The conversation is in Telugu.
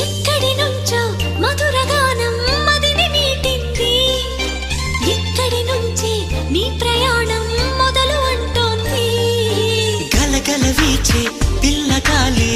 ఎక్కడి నుంచో మధుర గానం మదిని మీటింది, ఇక్కడి నుంచి నీ ప్రయాణం మొదలు అంటోంది. గలగల వీచే పిల్లగాలి